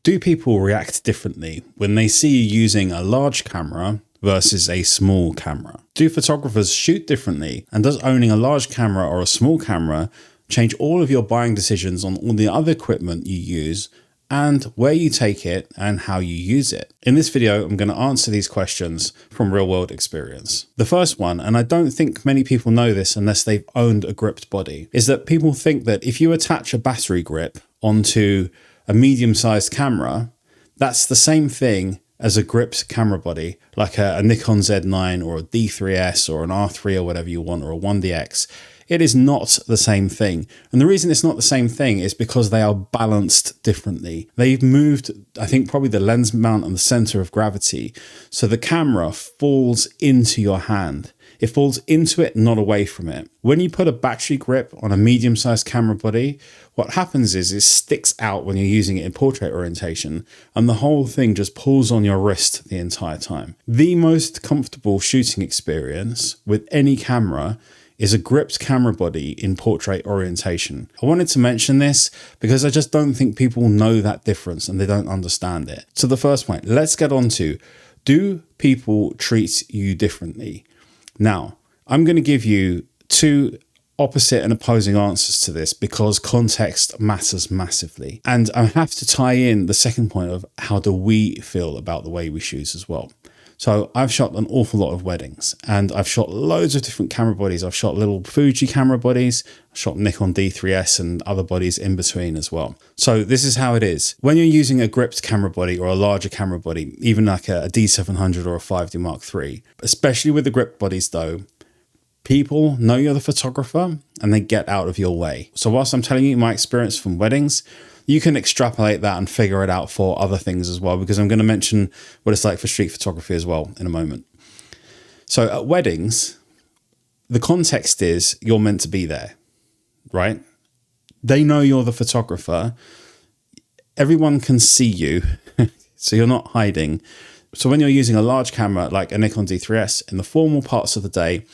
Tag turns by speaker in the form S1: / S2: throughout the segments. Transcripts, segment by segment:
S1: Do people react differently when they see you using a large camera versus a small camera? Do photographers shoot differently? And does owning a large camera or a small camera change all of your buying decisions on all the other equipment you use and where you take it and how you use it? In this video, I'm going to answer these questions from real world experience. The first one, and I don't think many people know this unless they've owned a gripped body, is that people think that if you attach a battery grip onto a medium-sized camera, that's the same thing as a gripped camera body, like a Nikon Z9 or a D3S or an R3 or whatever you want, or a 1DX. It is not the same thing. And the reason it's not the same thing is because they are balanced differently. They've moved, I think, probably the lens mount and the center of gravity, so the camera falls into your hand. It falls into it, not away from it. When you put a battery grip on a medium-sized camera body, what happens is it sticks out when you're using it in portrait orientation, and the whole thing just pulls on your wrist the entire time. The most comfortable shooting experience with any camera is a gripped camera body in portrait orientation. I wanted to mention this because I just don't think people know that difference and they don't understand it. So the first point, let's get on to, do people treat you differently? Now, I'm going to give you two opposite and opposing answers to this because context matters massively. And I have to tie in the second point of how do we feel about the way we shoot as well. So I've shot an awful lot of weddings and I've shot loads of different camera bodies. I've shot little Fuji camera bodies, I've shot Nikon D3S and other bodies in between as well. So this is how it is. When you're using a gripped camera body or a larger camera body, even like a D700 or a 5D Mark III, especially with the gripped bodies though, people know you're the photographer and they get out of your way. So whilst I'm telling you my experience from weddings, you can extrapolate that and figure it out for other things as well, because I'm going to mention what it's like for street photography as well in a moment. So at weddings, the context is you're meant to be there, right? They know you're the photographer. Everyone can see you, so you're not hiding. So when you're using a large camera like a Nikon D3S in the formal parts of the day,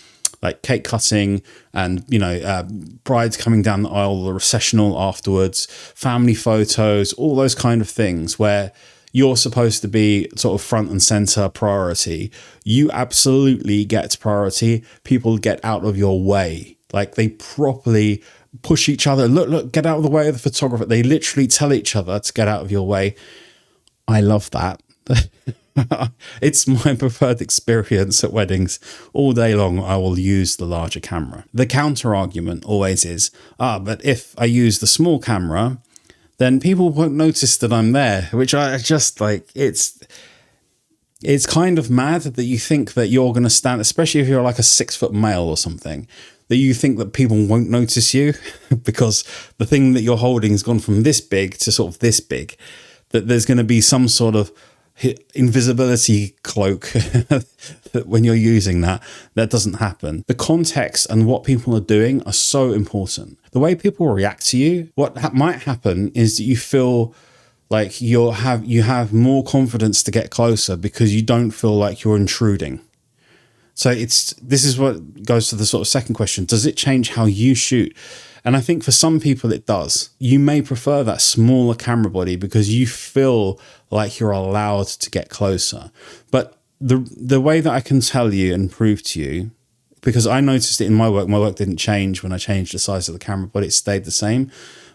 S1: like cake cutting and, brides coming down the aisle, the recessional afterwards, family photos, all those kind of things where you're supposed to be sort of front and center priority, you absolutely get priority. People get out of your way. Like they properly push each other. Look, get out of the way of the photographer. They literally tell each other to get out of your way. I love that. It's my preferred experience at weddings. All day long, I will use the larger camera. The counter argument always is, but if I use the small camera, then people won't notice that I'm there, which I just like, it's kind of mad that you think that you're going to stand, especially if you're like a 6-foot male or something, that you think that people won't notice you because the thing that you're holding has gone from this big to sort of this big, that there's going to be some sort of invisibility cloak when you're using that. That doesn't happen. The context and what people are doing are so important. The way people react to you, what might happen is that you feel like you have more confidence to get closer because you don't feel like you're intruding. So this is what goes to the sort of second question. Does it change how you shoot? And I think for some people it does. You may prefer that smaller camera body because you feel like you're allowed to get closer. But the way that I can tell you and prove to you, because I noticed it in my work didn't change when I changed the size of the camera body, it stayed the same.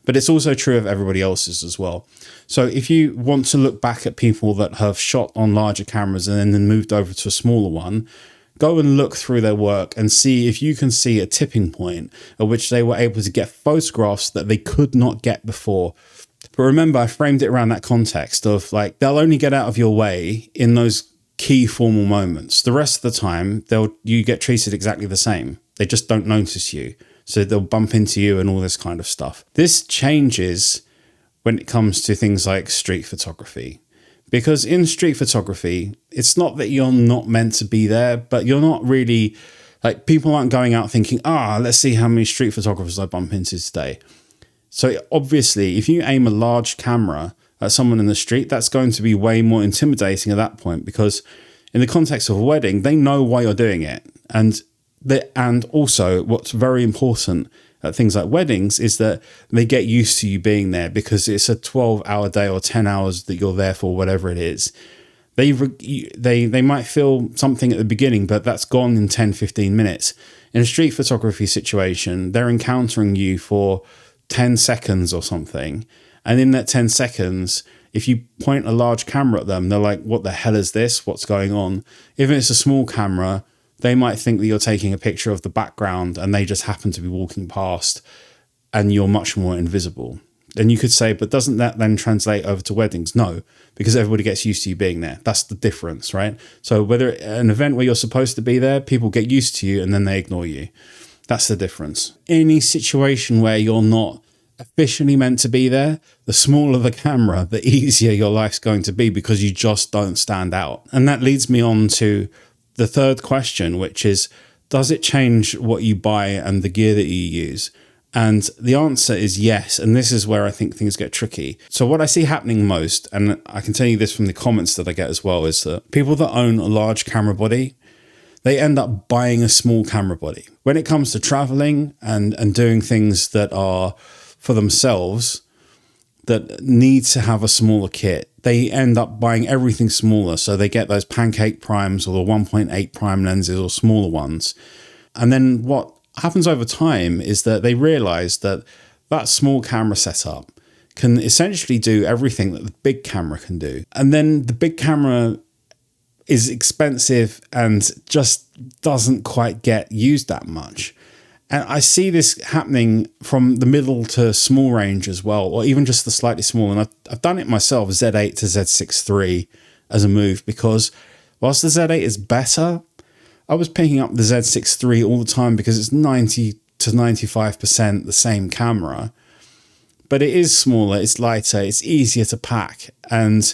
S1: But it's also true of everybody else's as well. So if you want to look back at people that have shot on larger cameras and then moved over to a smaller one, go and look through their work and see if you can see a tipping point at which they were able to get photographs that they could not get before. But remember, I framed it around that context of like, they'll only get out of your way in those key formal moments. The rest of the time, you get treated exactly the same. They just don't notice you. So they'll bump into you and all this kind of stuff. This changes when it comes to things like street photography. Because in street photography, it's not that you're not meant to be there, but you're not really, like, people aren't going out thinking, let's see how many street photographers I bump into today. So obviously, if you aim a large camera at someone in the street, that's going to be way more intimidating at that point, because in the context of a wedding, they know why you're doing it. And also what's very important at things like weddings is that they get used to you being there because it's a 12-hour day or 10 hours that you're there for, whatever it is. They might feel something at the beginning, but that's gone in 10, 15 minutes. In a street photography situation, they're encountering you for 10 seconds or something. And in that 10 seconds, if you point a large camera at them, they're like, what the hell is this? What's going on? If it's a small camera, they might think that you're taking a picture of the background and they just happen to be walking past and you're much more invisible. And you could say, but doesn't that then translate over to weddings? No, because everybody gets used to you being there. That's the difference, right? So whether an event where you're supposed to be there, people get used to you and then they ignore you. That's the difference. Any situation where you're not officially meant to be there, the smaller the camera, the easier your life's going to be because you just don't stand out. And that leads me on to the third question, which is, does it change what you buy and the gear that you use? And the answer is yes. And this is where I think things get tricky. So what I see happening most, and I can tell you this from the comments that I get as well, is that people that own a large camera body, they end up buying a small camera body. When it comes to traveling and doing things that are for themselves, that need to have a smaller kit, they end up buying everything smaller. So they get those pancake primes or the 1.8 prime lenses or smaller ones. And then what happens over time is that they realize that that small camera setup can essentially do everything that the big camera can do. And then the big camera is expensive and just doesn't quite get used that much. And I see this happening from the middle to small range as well, or even just the slightly small. And I've done it myself, Z8 to Z6 III as a move, because whilst the Z8 is better, I was picking up the Z6 III all the time because it's 90 to 95% the same camera, but it is smaller, it's lighter, it's easier to pack, and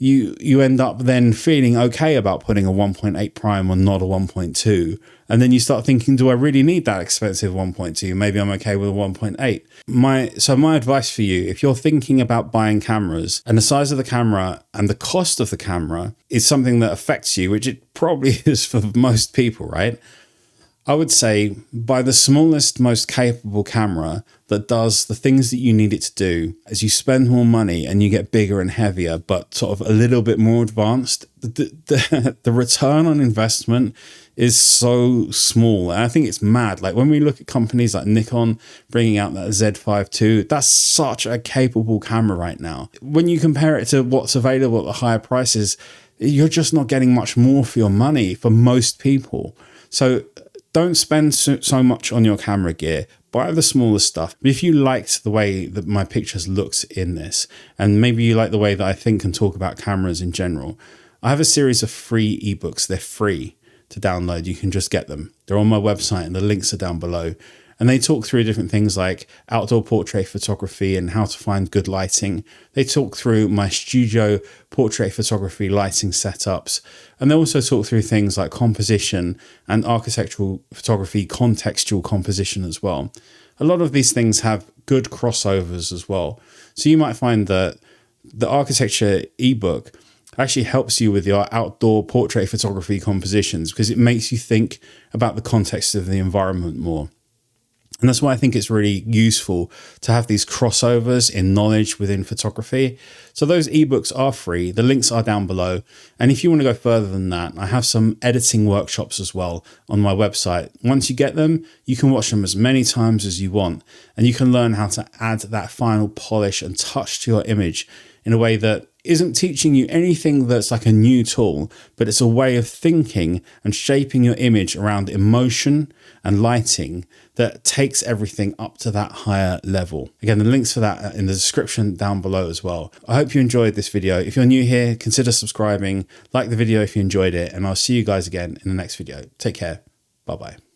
S1: you end up then feeling okay about putting a 1.8 prime or not a 1.2. And then you start thinking, do I really need that expensive 1.2? Maybe I'm okay with a 1.8. So my advice for you, if you're thinking about buying cameras and the size of the camera and the cost of the camera is something that affects you, which it probably is for most people, right? I would say buy the smallest, most capable camera that does the things that you need it to do. As you spend more money and you get bigger and heavier, but sort of a little bit more advanced, the return on investment is so small. And I think it's mad. Like when we look at companies like Nikon bringing out that Z5 II, that's such a capable camera right now. When you compare it to what's available at the higher prices, you're just not getting much more for your money for most people. So don't spend so much on your camera gear. Buy the smaller stuff. But if you liked the way that my pictures looks in this, and maybe you like the way that I think and talk about cameras in general, I have a series of free ebooks. They're free to download. You can just get them. They're on my website and the links are down below. And they talk through different things like outdoor portrait photography and how to find good lighting. They talk through my studio portrait photography lighting setups. And they also talk through things like composition and architectural photography, contextual composition as well. A lot of these things have good crossovers as well. So you might find that the architecture ebook actually helps you with your outdoor portrait photography compositions because it makes you think about the context of the environment more. And that's why I think it's really useful to have these crossovers in knowledge within photography. So those ebooks are free. The links are down below. And if you want to go further than that, I have some editing workshops as well on my website. Once you get them, you can watch them as many times as you want. And you can learn how to add that final polish and touch to your image in a way that isn't teaching you anything that's like a new tool, but it's a way of thinking and shaping your image around emotion and lighting that takes everything up to that higher level. Again, the links for that are in the description down below as well. I hope you enjoyed this video. If you're new here, consider subscribing, like the video if you enjoyed it, and I'll see you guys again in the next video. Take care. Bye-bye.